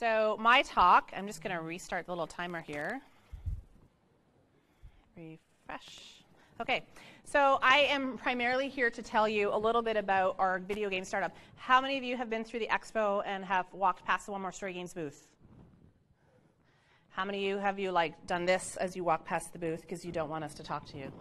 So my talk, I'm just going to restart the little timer here. Refresh. Okay, so I am primarily here to tell you a little bit about our video game startup. How many of you have been through the expo and have walked past the One More Story Games booth? How many of you have you done this as you walk past the booth because you don't want us to talk to you?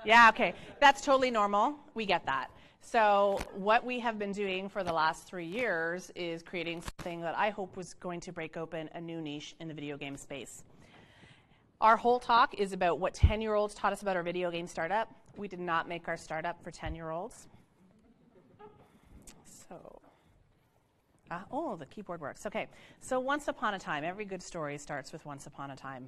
Yeah, okay. That's totally normal. We get that. So what we have been doing for the last 3 years is creating something that I hope was going to break open a new niche in the video game space. Our whole talk is about what 10-year-olds taught us about our video game startup. We did not make our startup for 10-year-olds. So, oh, the keyboard works. Okay, so once upon a time, every good story starts with once upon a time.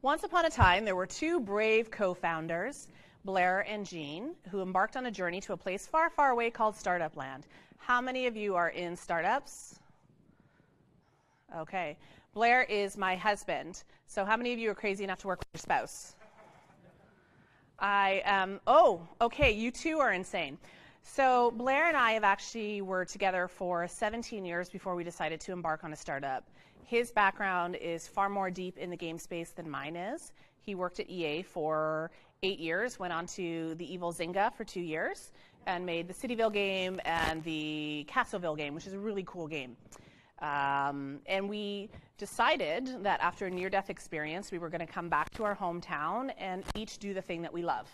Once upon a time, there were two brave co-founders, Blair and Jean, who embarked on a journey to a place far, far away called Startup Land. How many of you are in startups? Okay. Blair is my husband. So how many of you are crazy enough to work with your spouse? I am. Oh, okay. You two are insane. So Blair and I have actually were together for 17 years before we decided to embark on a startup. His background is far more deep in the game space than mine is. He worked at EA for 8 years, went on to the Evil Zynga for 2 years, and made the Cityville game and the Castleville game, which is a really cool game. And we decided that after a near-death experience, we were going to come back to our hometown and each do the thing that we love.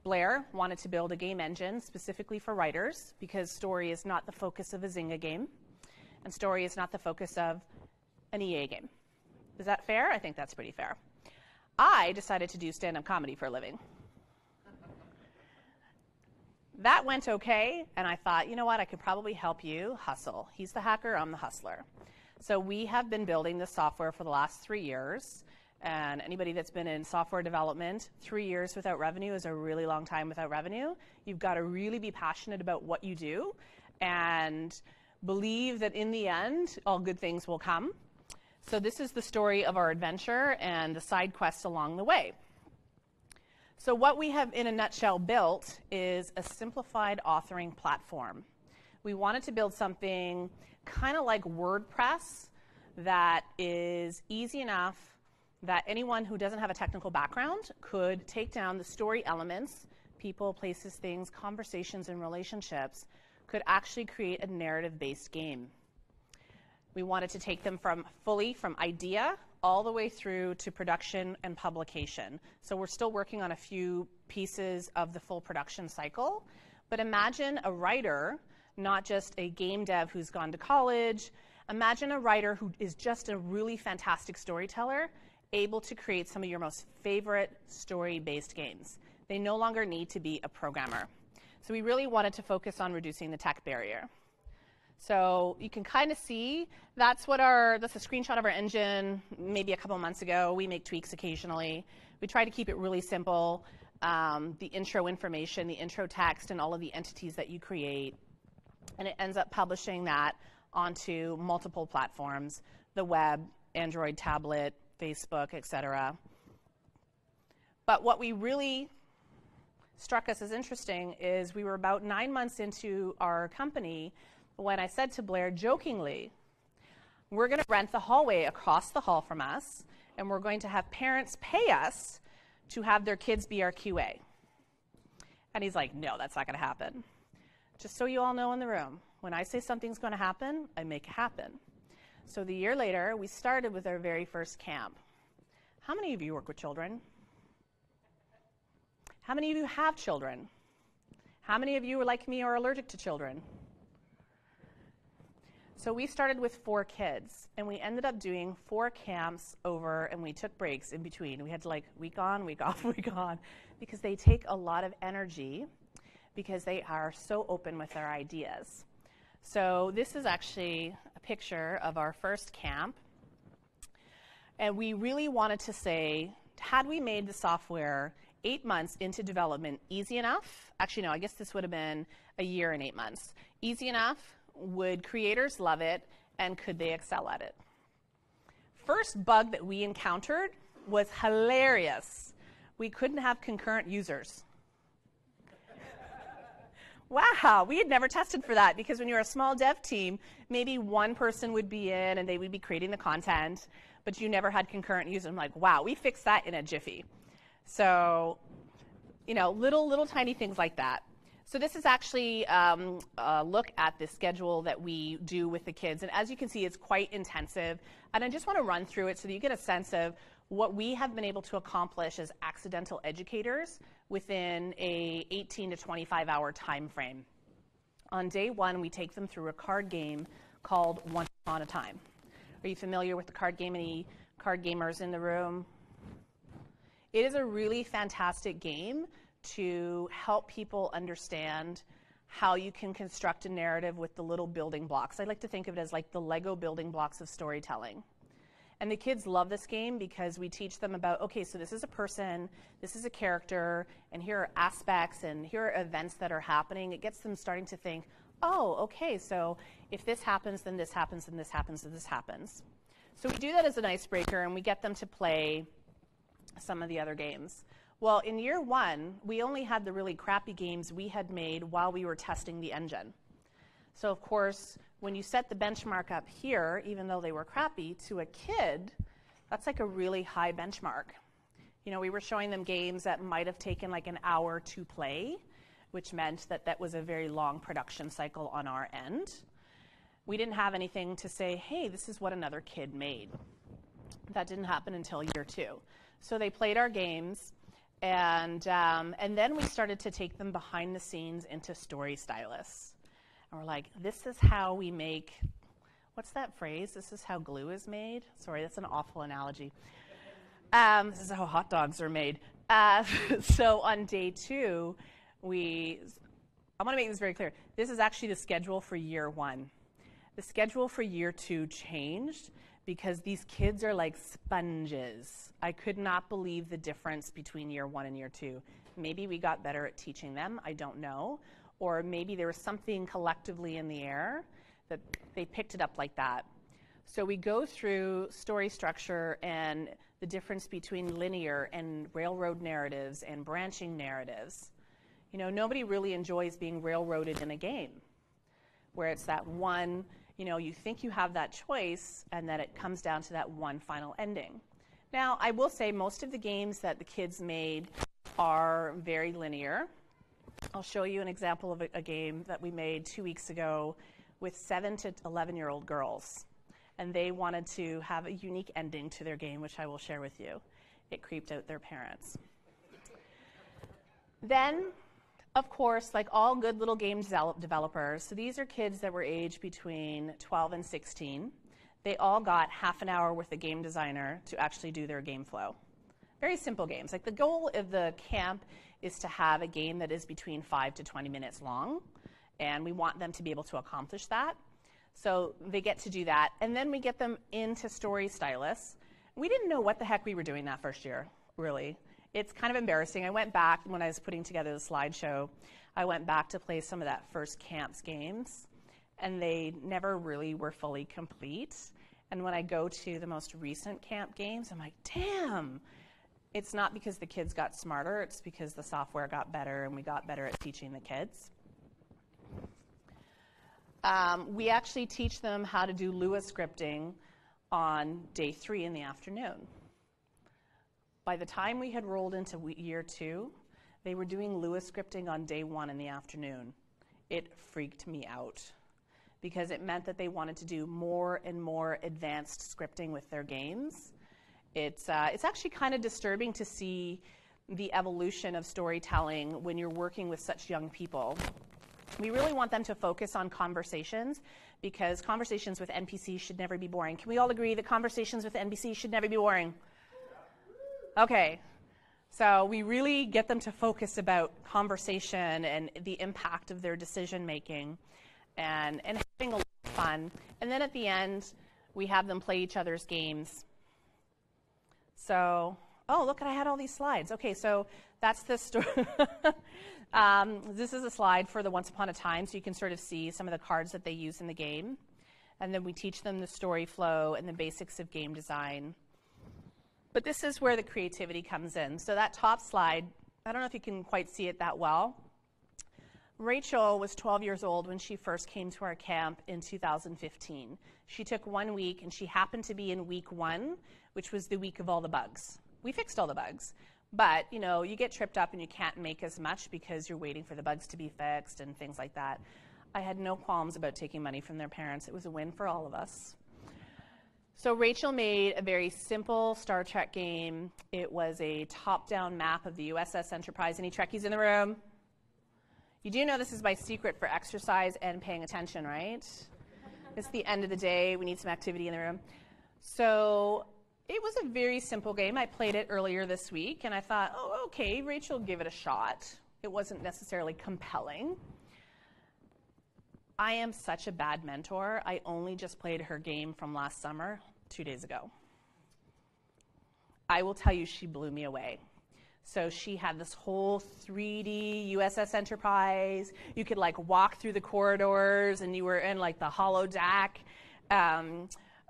Blair wanted to build a game engine specifically for writers because story is not the focus of a Zynga game, and story is not the focus of an EA game. Is that fair? I think that's pretty fair. I decided to do stand-up comedy for a living. That went okay, and I thought, you know what, I could probably help you hustle. He's the hacker, I'm the hustler. So we have been building this software for the last 3 years, and anybody that's been in software development, 3 years without revenue is a really long time without revenue. You've got to really be passionate about what you do and believe that in the end, all good things will come. So this is the story of our adventure and the side quests along the way. So what we have, in a nutshell, built is a simplified authoring platform. We wanted to build something kind of like WordPress that is easy enough that anyone who doesn't have a technical background could take down the story elements, people, places, things, conversations, and relationships, could actually create a narrative-based game. We wanted to take them from idea all the way through to production and publication. So we're still working on a few pieces of the full production cycle. But imagine a writer, not just a game dev who's gone to college. Imagine a writer who is just a really fantastic storyteller, able to create some of your most favorite story-based games. They no longer need to be a programmer. So we really wanted to focus on reducing the tech barrier. So you can kind of see that's a screenshot of our engine maybe a couple months ago. We make tweaks occasionally. We try to keep it really simple. The intro information, the intro text, and all of the entities that you create. And it ends up publishing that onto multiple platforms, the web, Android tablet, Facebook, etc. But what we really struck us as interesting is we were about 9 months into our company when I said to Blair jokingly, we're going to rent the hallway across the hall from us, and we're going to have parents pay us to have their kids be our QA. And he's like, no, that's not going to happen. Just so you all know in the room, when I say something's going to happen, I make it happen. So the year later, we started with our very first camp. How many of you work with children? How many of you have children? How many of you are like me or allergic to children? So we started with 4 kids, and we ended up doing 4 camps over, and we took breaks in between. We had to week on, week off, week on, because they take a lot of energy because they are so open with their ideas. So this is actually a picture of our first camp. And we really wanted to say, had we made the software 8 months into development easy enough? Actually, no, I guess this would have been a year and 8 months. Easy enough? Would creators love it, and could they excel at it? First bug that we encountered was hilarious. We couldn't have concurrent users. wow, we had never tested for that, because when you're a small dev team, maybe one person would be in and they would be creating the content, but you never had concurrent users. I'm like, wow, we fixed that in a jiffy. So, you know, little tiny things like that. So this is actually a look at the schedule that we do with the kids. And as you can see, it's quite intensive. And I just want to run through it so that you get a sense of what we have been able to accomplish as accidental educators within a 18 to 25 hour time frame. On day one, we take them through a card game called Once Upon a Time. Are you familiar with the card game? Any card gamers in the room? It is a really fantastic game to help people understand how you can construct a narrative with the little building blocks. I like to think of it as like the Lego building blocks of storytelling. And the kids love this game because we teach them about, okay, so this is a person, this is a character, and here are aspects, and here are events that are happening. It gets them starting to think, oh, okay, so if this happens, then this happens, and this happens, and this happens. So we do that as an icebreaker, and we get them to play some of the other games. Well, in year one, we only had the really crappy games we had made while we were testing the engine. So, of course, when you set the benchmark up here, even though they were crappy, to a kid, that's like a really high benchmark. You know, we were showing them games that might have taken like an hour to play, which meant that that was a very long production cycle on our end. We didn't have anything to say, hey, this is what another kid made. That didn't happen until year two. So they played our games, and then we started to take them behind the scenes into story stylists. And we're like, this is how we make, what's that phrase? This is how glue is made? Sorry, that's an awful analogy. This is how hot dogs are made. So on day two, I want to make this very clear. This is actually the schedule for year one. The schedule for year two changed because these kids are like sponges. I could not believe the difference between year one and year two. Maybe we got better at teaching them, I don't know. Or maybe there was something collectively in the air that they picked it up like that. So we go through story structure and the difference between linear and railroad narratives and branching narratives. You know, nobody really enjoys being railroaded in a game where it's that one, you know, you think you have that choice and then it comes down to that one final ending. Now, I will say most of the games that the kids made are very linear. I'll show you an example of a game that we made 2 weeks ago with 7 to 11-year-old girls. And they wanted to have a unique ending to their game, which I will share with you. It creeped out their parents. Then, of course, like all good little game developers, so these are kids that were aged between 12 and 16. They all got half an hour with a game designer to actually do their game flow. Very simple games. Like the goal of the camp is to have a game that is between 5 to 20 minutes long, and we want them to be able to accomplish that. So they get to do that, and then we get them into story stylists. We didn't know what the heck we were doing that first year, really. It's kind of embarrassing. I went back when I was putting together the slideshow, I went back to play some of that first camp's games, and they never really were fully complete. And when I go to the most recent camp games, I'm like, damn. It's not because the kids got smarter, it's because the software got better and we got better at teaching the kids. We actually teach them how to do Lua scripting on day 3 in the afternoon. By the time we had rolled into year 2, they were doing Lua scripting on day 1 in the afternoon. It freaked me out because it meant that they wanted to do more and more advanced scripting with their games. It's actually kind of disturbing to see the evolution of storytelling when you're working with such young people. We really want them to focus on conversations because conversations with NPCs should never be boring. Can we all agree that conversations with NPCs should never be boring? Okay. So we really get them to focus about conversation and the impact of their decision making and having a lot of fun. And then at the end, we have them play each other's games. So, oh, look, I had all these slides. Okay, so that's the story. This is a slide for the Once Upon a Time, so you can sort of see some of the cards that they use in the game. And then we teach them the story flow and the basics of game design. But this is where the creativity comes in. So that top slide, I don't know if you can quite see it that well. Rachel was 12 years old when she first came to our camp in 2015. She took 1 week, and she happened to be in week 1, which was the week of all the bugs. We fixed all the bugs, but you know, you get tripped up and you can't make as much because you're waiting for the bugs to be fixed and things like that. I had no qualms about taking money from their parents. It was a win for all of us. So Rachel made a very simple Star Trek game. It was a top-down map of the USS Enterprise. Any Trekkies in the room? You do know this is my secret for exercise and paying attention, right? It's the end of the day. We need some activity in the room. So it was a very simple game. I played it earlier this week, and I thought, oh, okay, Rachel, give it a shot. It wasn't necessarily compelling. I am such a bad mentor. I only just played her game from last summer, 2 days ago. I will tell you, she blew me away. So she had this whole 3D USS Enterprise. You could like walk through the corridors, and you were in like the holodeck.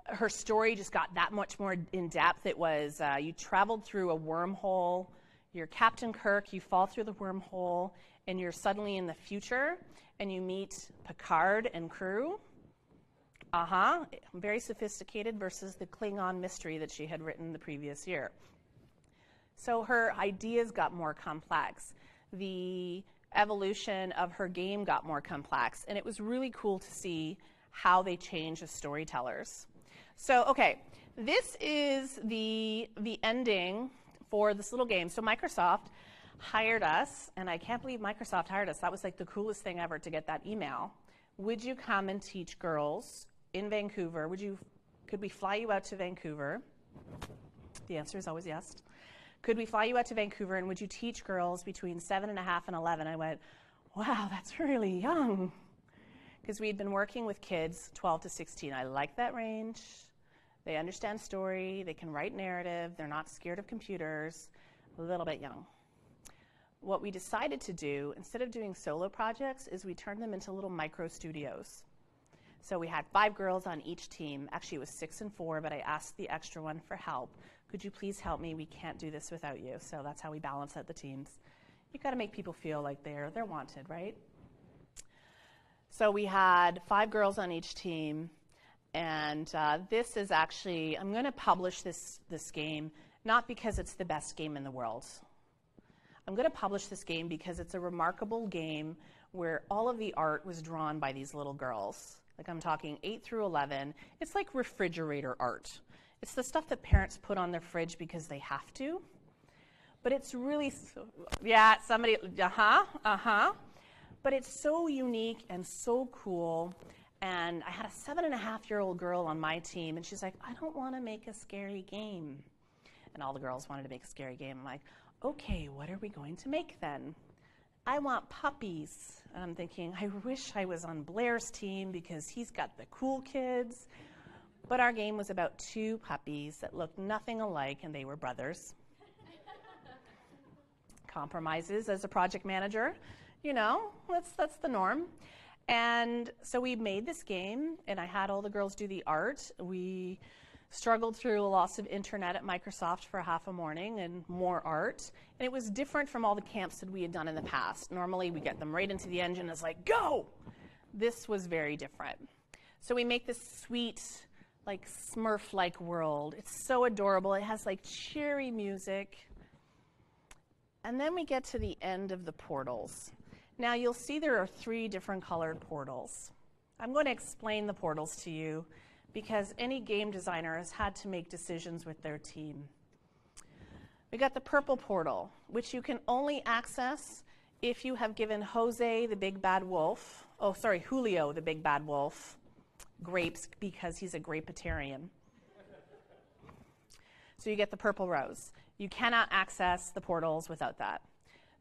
Her story just got that much more in depth. It was you traveled through a wormhole. You're Captain Kirk. You fall through the wormhole, and you're suddenly in the future, and you meet Picard and crew. Very sophisticated versus the Klingon mystery that she had written the previous year. So her ideas got more complex. The evolution of her game got more complex, and it was really cool to see how they changed as storytellers. So, okay, this is the ending for this little game. So Microsoft hired us, and I can't believe Microsoft hired us. That was like the coolest thing ever to get that email. Would you come and teach girls in Vancouver? Could we fly you out to Vancouver? The answer is always yes. Could we fly you out to Vancouver, and would you teach girls between 7.5 and 11? I went, wow, that's really young. Because we'd been working with kids 12 to 16. I like that range. They understand story. They can write narrative. They're not scared of computers. A little bit young. What we decided to do, instead of doing solo projects, is we turned them into little micro studios. So we had 5 girls on each team. Actually, it was 6 and 4, but I asked the extra one for help. Could you please help me? We can't do this without you. So that's how we balance out the teams. You've got to make people feel like they're wanted, right? So we had 5 girls on each team, and this is actually, I'm going to publish this game, not because it's the best game in the world. I'm going to publish this game because it's a remarkable game where all of the art was drawn by these little girls. Like I'm talking 8 through 11. It's like refrigerator art. It's the stuff that parents put on their fridge because they have to. But it's really, yeah, somebody, But it's so unique and so cool. And I had a 7.5-year-old girl on my team, and she's like, I don't want to make a scary game. And all the girls wanted to make a scary game. I'm like, okay, what are we going to make then? I want puppies. And I'm thinking, I wish I was on Blair's team because he's got the cool kids. But our game was about 2 puppies that looked nothing alike, and they were brothers. Compromises as a project manager, you know, that's the norm. And so we made this game, and I had all the girls do the art. We struggled through a loss of internet at Microsoft for half a morning and more art. And it was different from all the camps that we had done in the past. Normally, we get them right into the engine. It's like, go! This was very different. So we make this sweet, like Smurf-like world. It's so adorable. It has like cheery music. And then we get to the end of the portals. Now you'll see there are 3 different colored portals. I'm going to explain the portals to you because any game designer has had to make decisions with their team. We got the purple portal, which you can only access if you have given Jose the big bad wolf, Julio the big bad wolf, grapes because he's a grapetarian. So you get the purple rose. You cannot access the portals without that.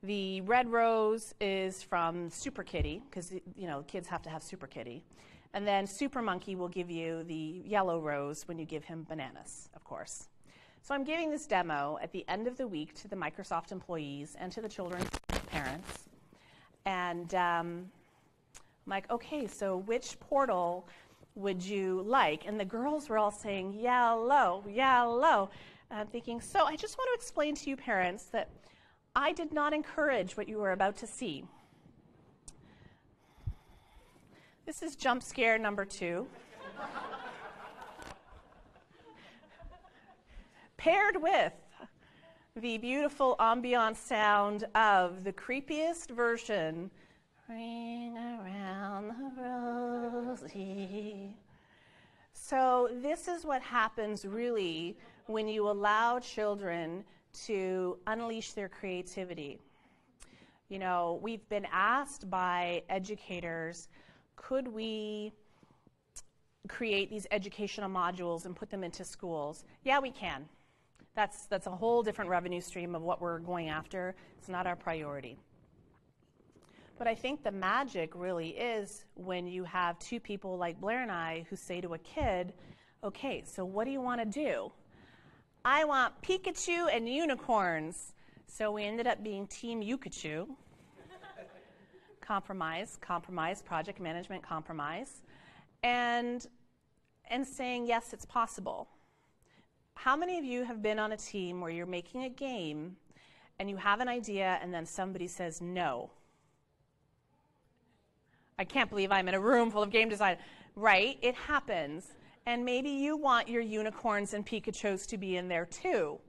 The red rose is from Super Kitty, because you know kids have to have Super Kitty. And then Super Monkey will give you the yellow rose when you give him bananas, of course. So I'm giving this demo at the end of the week to the Microsoft employees and to the children's parents. And I'm like, okay, so which portal would you like? And the girls were all saying, yellow, yellow. And I'm thinking, so I just want to explain to you parents that I did not encourage what you were about to see. This is jump scare number 2. Paired with the beautiful ambient sound of the creepiest version, Ring Around the Rosie. So this is what happens really when you allow children to unleash their creativity. You know, we've been asked by educators, could we create these educational modules and put them into schools? Yeah, we can. That's a whole different revenue stream of what we're going after. It's not our priority. But I think the magic really is when you have 2 people like Blair and I who say to a kid, okay, so what do you want to do? I want Pikachu and unicorns. So we ended up being Team Yukachu. Compromise, project management compromise. And saying, yes, it's possible. How many of you have been on a team where you're making a game and you have an idea and then somebody says no? I can't believe I'm in a room full of game design. Right, it happens. And maybe you want your unicorns and Pikachus to be in there too.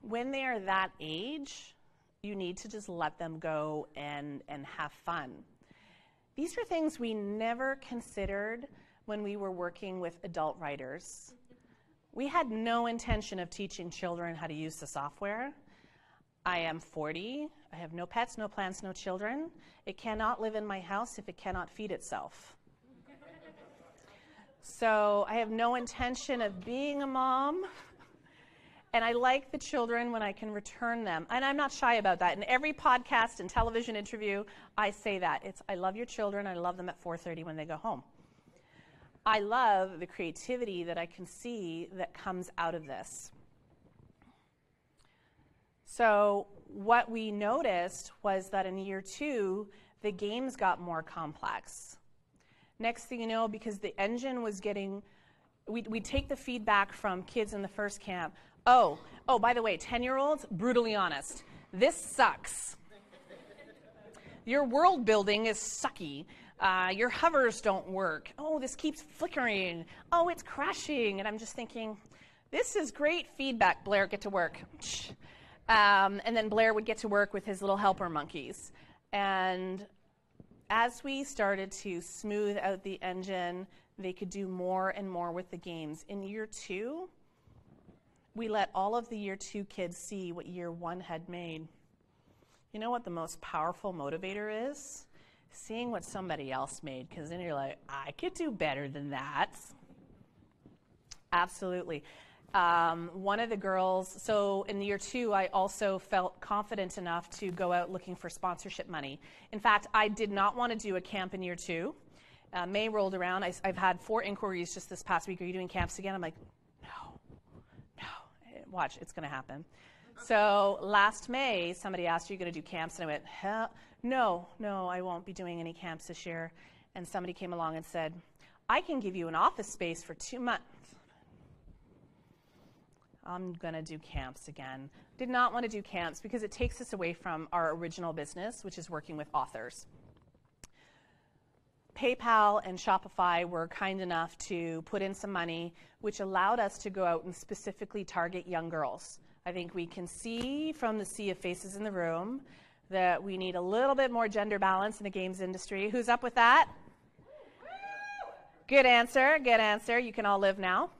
When they are that age, you need to just let them go and have fun. These are things we never considered when we were working with adult writers. We had no intention of teaching children how to use the software. I am 40. I have no pets, no plants, no children. It cannot live in my house if it cannot feed itself. So I have no intention of being a mom. And I like the children when I can return them. And I'm not shy about that. In every podcast and television interview, I say that. I love your children. I love them at 4:30 when they go home. I love the creativity that I can see that comes out of this. So what we noticed was that in year 2, the games got more complex. Next thing you know, because the engine was getting, we'd take the feedback from kids in the first camp. Oh, by the way, 10-year-olds, brutally honest, this sucks. Your world building is sucky. Your hovers don't work. Oh, this keeps flickering. Oh, it's crashing. And I'm just thinking, this is great feedback. Blair, get to work. And then Blair would get to work with his little helper monkeys. And as we started to smooth out the engine, they could do more and more with the games. In year 2, we let all of the year 2 kids see what year 1 had made. You know what the most powerful motivator is? Seeing what somebody else made, because then you're like, I could do better than that. Absolutely. One of the girls, so in year 2, I also felt confident enough to go out looking for sponsorship money. In fact, I did not want to do a camp in year 2. May rolled around. I've had 4 inquiries just this past week. Are you doing camps again? I'm like, no. Watch, it's going to happen. So last May, somebody asked, are you going to do camps? And I went, hell, no, I won't be doing any camps this year. And somebody came along and said, I can give you an office space for 2 months. I'm going to do camps again. Did not want to do camps because it takes us away from our original business, which is working with authors. PayPal and Shopify were kind enough to put in some money, which allowed us to go out and specifically target young girls. I think we can see from the sea of faces in the room that we need a little bit more gender balance in the games industry. Who's up with that? Good answer. You can all live now.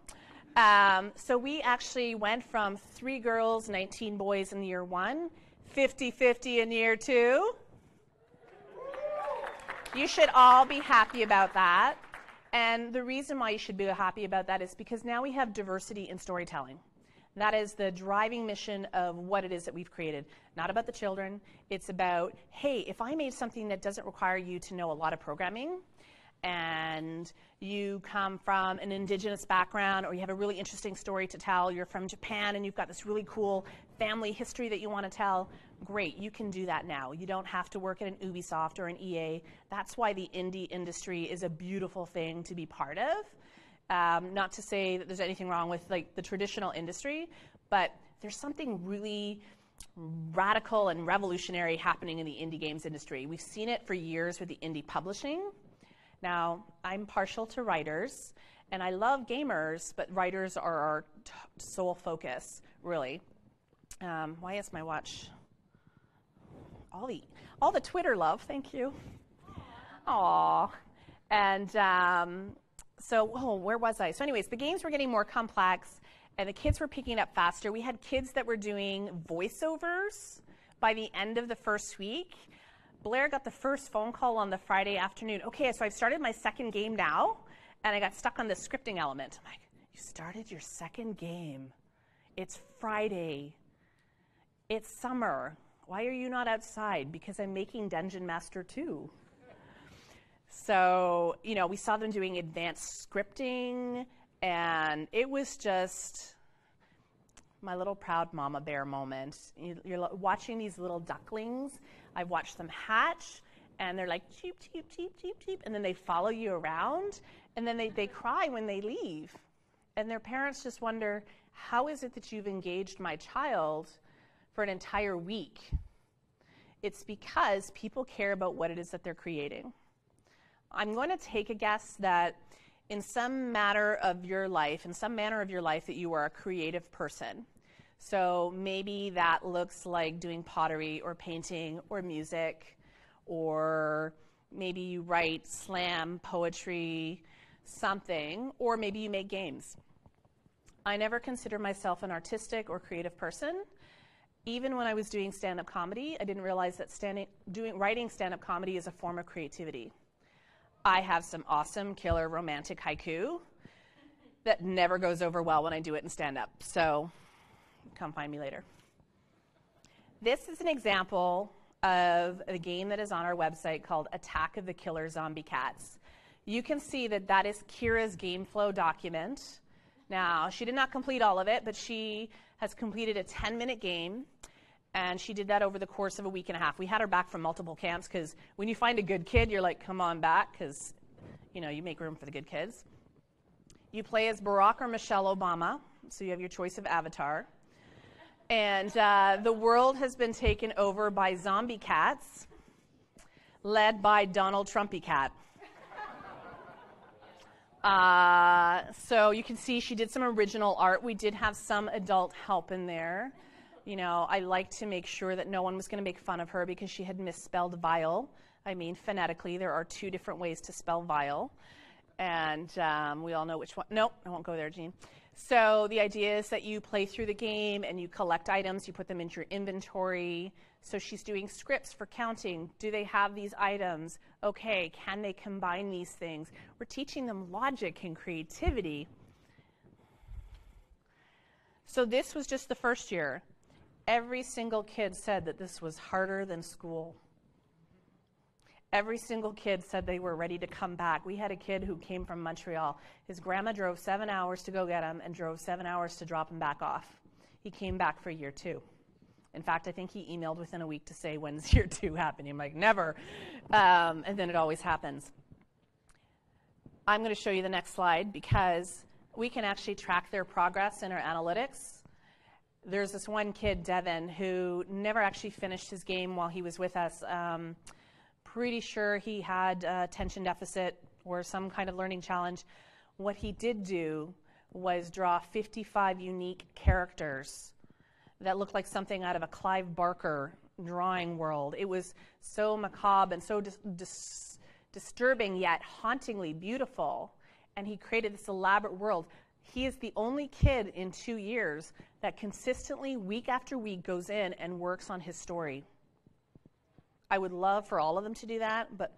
So we actually went from 3 girls, 19 boys in year 1, 50-50 in year 2. You should all be happy about that. And the reason why you should be happy about that is because now we have diversity in storytelling. That is the driving mission of what it is that we've created. Not about the children. It's about, hey, if I made something that doesn't require you to know a lot of programming, and you come from an indigenous background, or you have a really interesting story to tell, you're from Japan and you've got this really cool family history that you want to tell, great, you can do that now. You don't have to work at an Ubisoft or an EA. That's why the indie industry is a beautiful thing to be part of. Not to say that there's anything wrong with like the traditional industry, but there's something really radical and revolutionary happening in the indie games industry. We've seen it for years with the indie publishing. Now, I'm partial to writers, and I love gamers, but writers are our sole focus, really. Why is my watch? All the Twitter love, thank you. Aww. And where was I? So anyways, the games were getting more complex, and the kids were picking up faster. We had kids that were doing voiceovers by the end of the first week. Blair got the first phone call on the Friday afternoon. Okay, so I've started my second game now, and I got stuck on the scripting element. I'm like, you started your second game. It's Friday. It's summer. Why are you not outside? Because I'm making Dungeon Master 2. So, we saw them doing advanced scripting, and it was just my little proud mama bear moment. You're watching these little ducklings. I've watched them hatch, and they're like, cheep, cheep, cheep, cheep, cheep, and then they follow you around, and then they cry when they leave. And their parents just wonder, how is it that you've engaged my child for an entire week? It's because people care about what it is that they're creating. I'm going to take a guess that in some manner of your life that you are a creative person. So maybe that looks like doing pottery or painting or music, or maybe you write slam, poetry, something, or maybe you make games. I never considered myself an artistic or creative person. Even when I was doing stand-up comedy, I didn't realize that writing stand-up comedy is a form of creativity. I have some awesome, killer, romantic haiku that never goes over well when I do it in stand-up. So come find me later. This is an example of a game that is on our website called Attack of the Killer Zombie Cats. You can see that is Kyra's game flow document. Now, she did not complete all of it, but she has completed a 10-minute game, and she did that over the course of a week and a half. We had her back from multiple camps because when you find a good kid, you're like, come on back, because you make room for the good kids. You play as Barack or Michelle Obama, so you have your choice of avatar. And the world has been taken over by zombie cats, led by Donald Trumpy Cat. So you can see she did some original art. We did have some adult help in there. I like to make sure that no one was going to make fun of her because she had misspelled vile. I mean, phonetically, there are 2 different ways to spell vile. And we all know which one. Nope, I won't go there, Jean. So the idea is that you play through the game and you collect items, you put them into your inventory. So she's doing scripts for counting. Do they have these items? Okay, can they combine these things? We're teaching them logic and creativity. So this was just the first year. Every single kid said that this was harder than school. Every single kid said they were ready to come back. We had a kid who came from Montreal. His grandma drove 7 hours to go get him and drove 7 hours to drop him back off. He came back for year 2. In fact, I think he emailed within a week to say, when's year 2 happening? I'm like, never. And then it always happens. I'm going to show you the next slide because we can actually track their progress in our analytics. There's this one kid, Devin, who never actually finished his game while he was with us. Pretty sure he had attention deficit or some kind of learning challenge. What he did do was draw 55 unique characters that looked like something out of a Clive Barker drawing world. It was so macabre and so disturbing yet hauntingly beautiful. And he created this elaborate world. He is the only kid in 2 years that consistently, week after week, goes in and works on his story. I would love for all of them to do that, but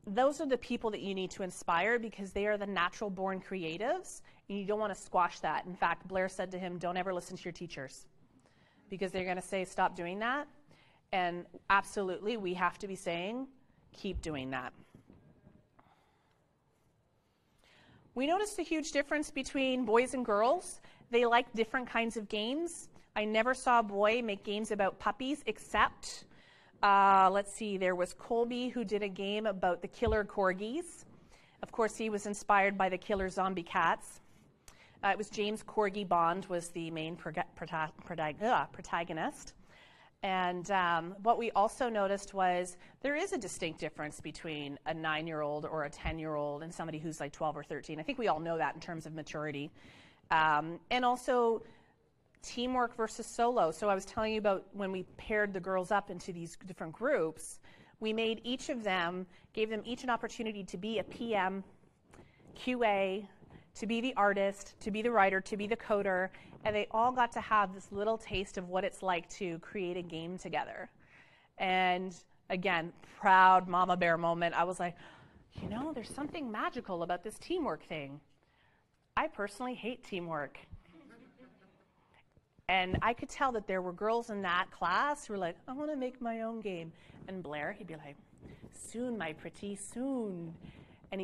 those are the people that you need to inspire because they are the natural-born creatives, and you don't want to squash that. In fact, Blair said to him, don't ever listen to your teachers because they're going to say, stop doing that. And absolutely, we have to be saying, keep doing that. We noticed a huge difference between boys and girls. They like different kinds of games. I never saw a boy make games about puppies except... let's see, there was Colby who did a game about the killer corgis. Of course, he was inspired by the killer zombie cats. It was James Corgi Bond was the main protagonist. And what we also noticed was there is a distinct difference between a 9-year-old or a 10-year-old and somebody who's like 12 or 13. I think we all know that in terms of maturity. And also teamwork versus solo. So I was telling you about when we paired the girls up into these different groups, we made each of them, gave them each an opportunity to be a PM, QA, to be the artist, to be the writer, to be the coder, and they all got to have this little taste of what it's like to create a game together. And again, proud mama bear moment. I was like, you know, there's something magical about this teamwork thing. I personally hate teamwork. And I could tell that there were girls in that class who were like, I want to make my own game. And Blair, he'd be like, soon, my pretty, soon. And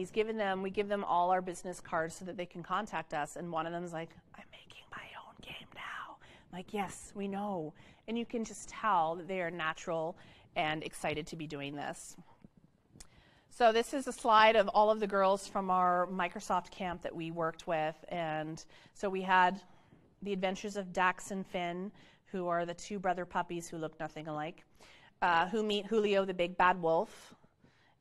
we give them all our business cards so that they can contact us. And one of them is like, I'm making my own game now. I'm like, yes, we know. And you can just tell that they are natural and excited to be doing this. So this is a slide of all of the girls from our Microsoft camp that we worked with. And so we had the adventures of Dax and Finn, who are the two brother puppies who look nothing alike, who meet Julio, the big bad wolf,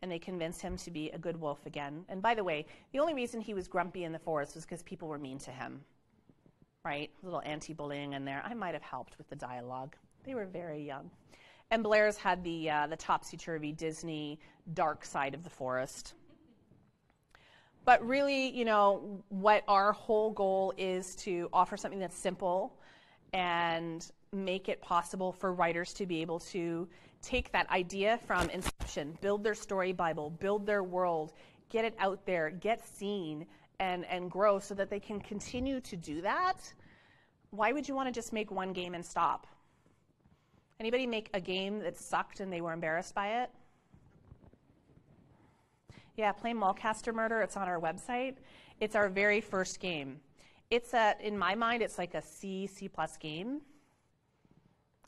and they convince him to be a good wolf again. And by the way, the only reason he was grumpy in the forest was because people were mean to him, right? A little anti-bullying in there. I might have helped with the dialogue. They were very young. And Blair's had the topsy-turvy Disney dark side of the forest. But really, you know, what our whole goal is to offer something that's simple and make it possible for writers to be able to take that idea from inception, build their story Bible, build their world, get it out there, get seen, and grow so that they can continue to do that. Why would you want to just make one game and stop? Anybody make a game that sucked and they were embarrassed by it? Yeah, play Mulcaster Murder. It's on our website. It's our very first game. In my mind, it's like a C+ game.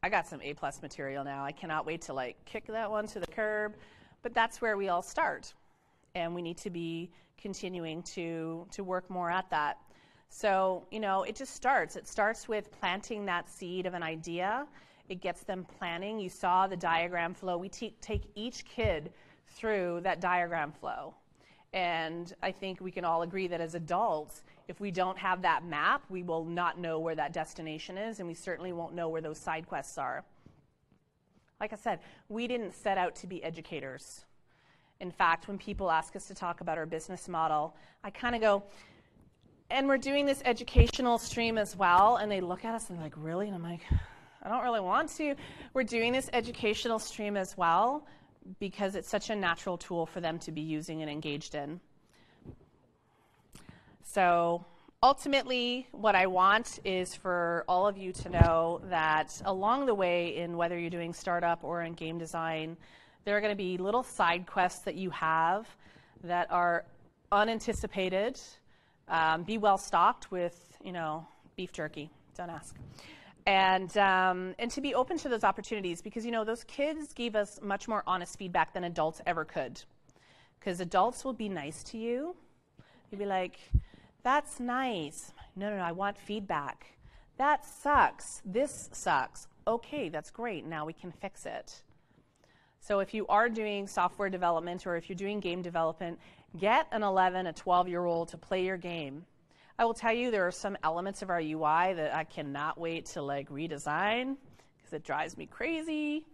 I got some A+ material now. I cannot wait to like kick that one to the curb. But that's where we all start. And we need to be continuing to work more at that. So, you know, it just starts. It starts with planting that seed of an idea. It gets them planning. You saw the diagram flow. We take each kid through that diagram flow. And I think we can all agree that as adults, if we don't have that map, we will not know where that destination is, and we certainly won't know where those side quests are. Like I said, we didn't set out to be educators. In fact, when people ask us to talk about our business model, I kind of go, and we're doing this educational stream as well, and they look at us and they're like, really? And I'm like, I don't really want to. We're doing this educational stream as well because it's such a natural tool for them to be using and engaged in. So ultimately, what I want is for all of you to know that along the way, in whether you're doing startup or in game design, there are going to be little side quests that you have that are unanticipated. Be well stocked with, you know, beef jerky. Don't ask. And to be open to those opportunities, because, you know, those kids gave us much more honest feedback than adults ever could. Because adults will be nice to you. You'll be like, that's nice. No, I want feedback. That sucks. This sucks. Okay, that's great. Now we can fix it. So if you are doing software development or if you're doing game development, get an 11, a 12-year-old to play your game. I will tell you there are some elements of our UI that I cannot wait to like redesign because it drives me crazy.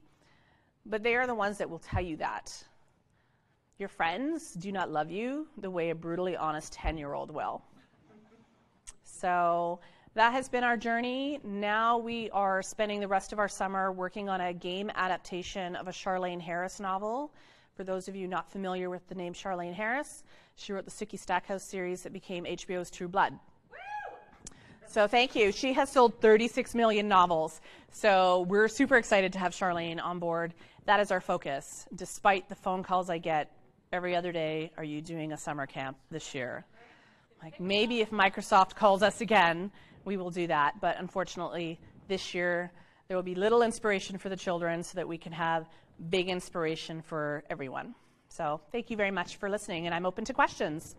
But they are the ones that will tell you that. Your friends do not love you the way a brutally honest 10-year-old will. So that has been our journey. Now we are spending the rest of our summer working on a game adaptation of a Charlaine Harris novel. For those of you not familiar with the name Charlaine Harris, she wrote the Sookie Stackhouse series that became HBO's True Blood. Woo! So thank you. She has sold 36 million novels. So we're super excited to have Charlaine on board. That is our focus. Despite the phone calls I get every other day, are you doing a summer camp this year? Like maybe if Microsoft calls us again, we will do that. But unfortunately, this year, there will be little inspiration for the children so that we can have big inspiration for everyone. So thank you very much for listening, and I'm open to questions.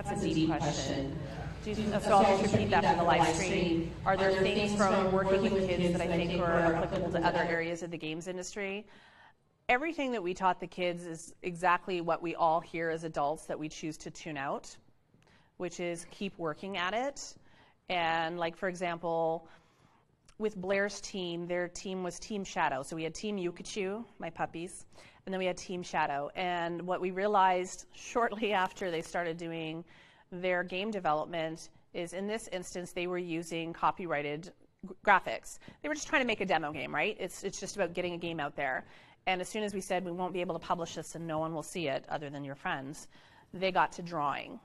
That's a deep question. So I'll just repeat that for the live stream. Are there things from working with kids that I think are applicable to other areas of the games industry? Everything that we taught the kids is exactly what we all hear as adults that we choose to tune out, which is keep working at it. And like, for example, with Blair's team, their team was Team Shadow. So we had Team Yukachu, my puppies, and then we had Team Shadow. And what we realized shortly after they started doing their game development is, in this instance, they were using copyrighted graphics. They were just trying to make a demo game, right? It's just about getting a game out there. And as soon as we said we won't be able to publish this and no one will see it other than your friends, they got to drawing.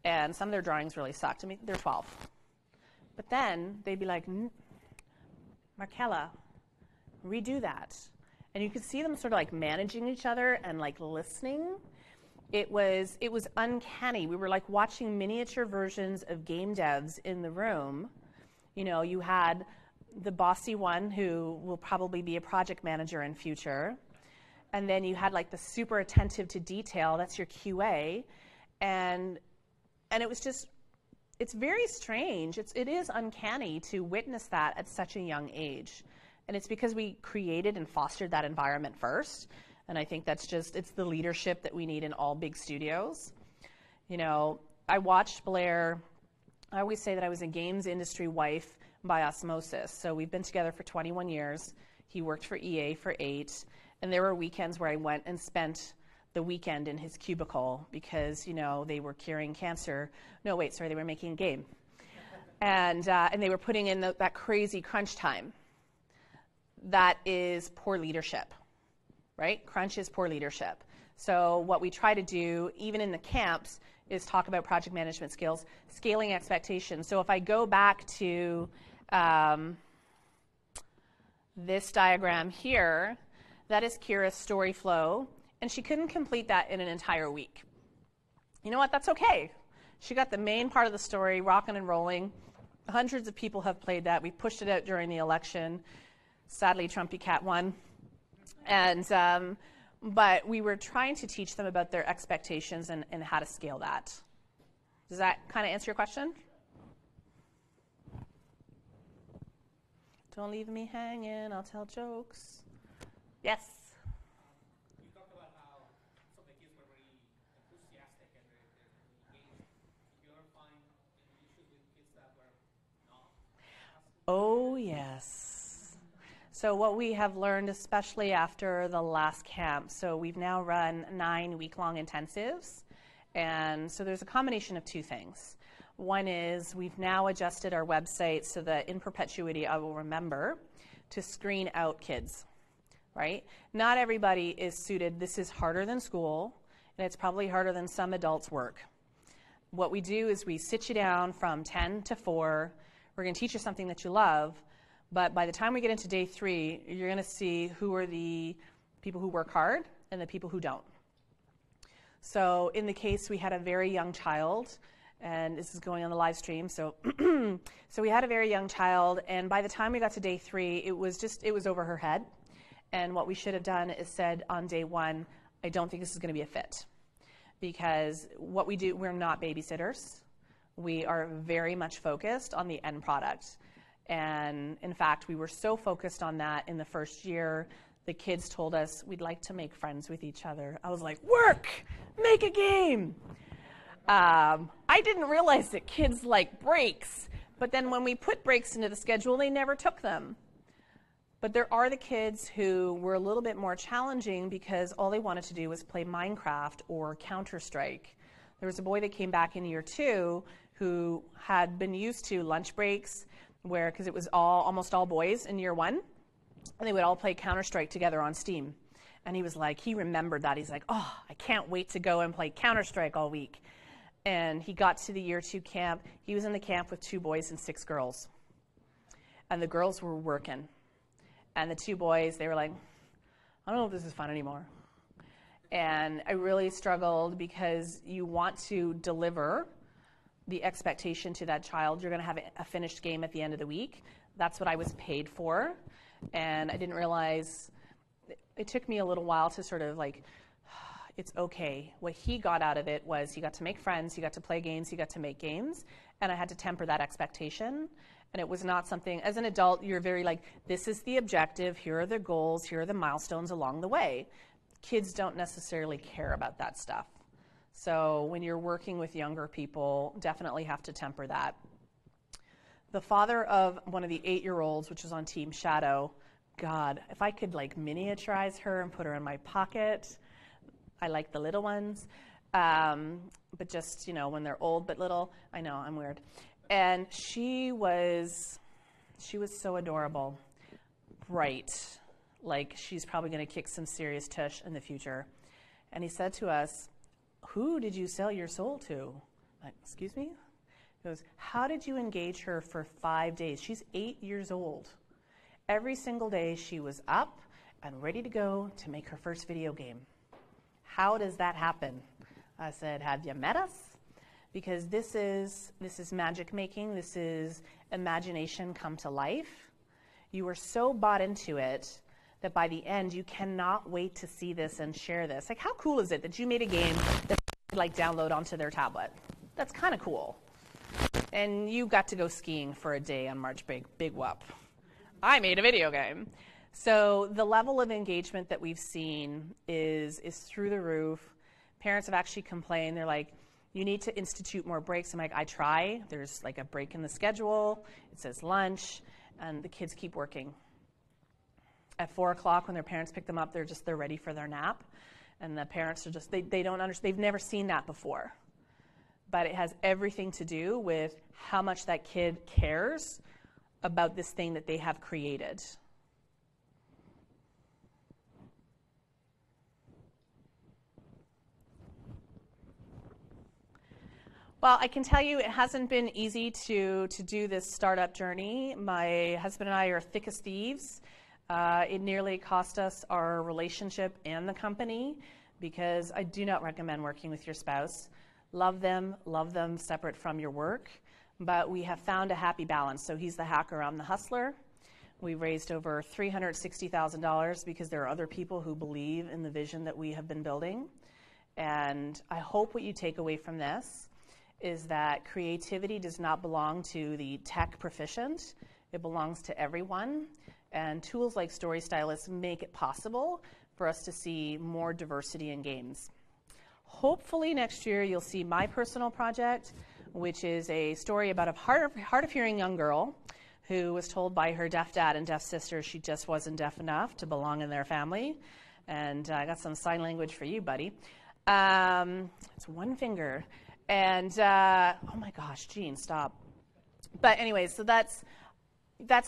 And some of their drawings really sucked. I mean, they're 12. But then they'd be like, Markella, redo that. And you could see them sort of like managing each other and like listening. It was uncanny. We were like watching miniature versions of game devs in the room. You know, you had the bossy one who will probably be a project manager in future. And then you had like the super attentive to detail, that's your QA. And it was just, it's very strange. It is uncanny to witness that at such a young age. And it's because we created and fostered that environment first. And I think that's just, it's the leadership that we need in all big studios. You know, I watched Blair. I always say that I was a games industry wife by osmosis. So we've been together for 21 years. He worked for EA for 8. And there were weekends where I went and spent the weekend in his cubicle because, you know, they were curing cancer. No, wait, sorry, they were making a game. And they were putting in that crazy crunch time. That is poor leadership, right? Crunch is poor leadership. So what we try to do, even in the camps, is talk about project management skills, scaling expectations. So if I go back to this diagram here, that is Kyra's story flow, and she couldn't complete that in an entire week. You know what? That's okay. She got the main part of the story rocking and rolling. Hundreds of people have played that. We pushed it out during the election. Sadly, Trumpy Cat won. And but we were trying to teach them about their expectations and how to scale that. Does that kind of answer your question? Don't leave me hanging, I'll tell jokes. Yes? You talked about how some of the kids were really enthusiastic and they're engaged. Did you ever find any issues with kids that were not? Oh, yes. So what we have learned, especially after the last camp, so we've now run 9 week-long intensives. And so there's a combination of two things. One is we've now adjusted our website so that in perpetuity I will remember to screen out kids, right? Not everybody is suited. This is harder than school, and it's probably harder than some adults' work. What we do is we sit you down from 10 to 4. We're going to teach you something that you love, but by the time we get into day 3, you're going to see who are the people who work hard and the people who don't. So in the case, we had a very young child, and this is going on the live stream. So, so we had a very young child, and by the time we got to day 3, it was over her head. And what we should have done is said on day 1, I don't think this is going to be a fit. Because what we do, we're not babysitters. We are very much focused on the end product. And in fact, we were so focused on that in the first year, the kids told us, we'd like to make friends with each other. I was like, work, make a game. I didn't realize that kids like breaks, but then when we put breaks into the schedule, they never took them. But there are the kids who were a little bit more challenging because all they wanted to do was play Minecraft or Counter-Strike. There was a boy that came back in year 2 who had been used to lunch breaks where, because it was almost all boys in year 1, and they would all play Counter-Strike together on Steam. And he was like, he remembered that. He's like, oh, I can't wait to go and play Counter-Strike all week. And he got to the year 2 camp. He was in the camp with 2 boys and 6 girls. And the girls were working. And the 2 boys, they were like, I don't know if this is fun anymore. And I really struggled because you want to deliver the expectation to that child. You're going to have a finished game at the end of the week. That's what I was paid for. And I didn't realize, it took me a little while to sort of like, It's okay. What he got out of it was he got to make friends, he got to play games, he got to make games, and I had to temper that expectation. And it was not something, as an adult, you're very like, this is the objective, here are the goals, here are the milestones along the way. Kids don't necessarily care about that stuff. So when you're working with younger people, definitely have to temper that. The father of one of the 8-year-olds, which was on Team Shadow, God, if I could like miniaturize her and put her in my pocket. I like the little ones, but just, you know, when they're old but little, I know, I'm weird. And she was so adorable, bright, like she's probably going to kick some serious tush in the future. And he said to us, who did you sell your soul to? Like, excuse me? He goes, how did you engage her for 5 days? She's 8 years old. Every single day she was up and ready to go to make her first video game. How does that happen? I said, have you met us? Because this is magic making. This is imagination come to life. You were so bought into it that by the end, you cannot wait to see this and share this. Like, how cool is it that you made a game that they could, like, download onto their tablet? That's kind of cool. And you got to go skiing for a day on March Big Whoop. I made a video game. So the level of engagement that we've seen is through the roof. Parents have actually complained. They're like, you need to institute more breaks. I'm like, I try. There's like a break in the schedule. It says lunch, and the kids keep working. At 4 o'clock when their parents pick them up, they're ready for their nap. And the parents are just, they don't understand. They've never seen that before. But it has everything to do with how much that kid cares about this thing that they have created. Well, I can tell you it hasn't been easy to do this startup journey. My husband and I are thick as thieves. It nearly cost us our relationship and the company because I do not recommend working with your spouse. Love them separate from your work, but we have found a happy balance. So he's the hacker, I'm the hustler. We raised over $360,000 because there are other people who believe in the vision that we have been building. And I hope what you take away from this is that creativity does not belong to the tech proficient. It belongs to everyone. And tools like Story Stylists make it possible for us to see more diversity in games. Hopefully next year you'll see my personal project, which is a story about a hard of hearing young girl who was told by her deaf dad and deaf sister she just wasn't deaf enough to belong in their family. And I got some sign language for you, buddy. It's one finger. And, oh my gosh, Gene, stop. But anyways, so that's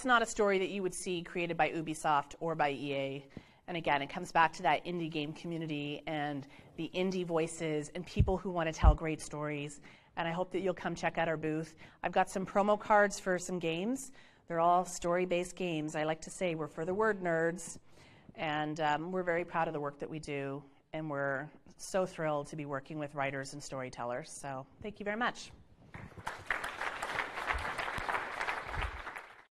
not a story that you would see created by Ubisoft or by EA. And again, it comes back to that indie game community and the indie voices and people who want to tell great stories. And I hope that you'll come check out our booth. I've got some promo cards for some games. They're all story-based games. I like to say we're for the word nerds. And we're very proud of the work that we do. And we're so thrilled to be working with writers and storytellers. So thank you very much.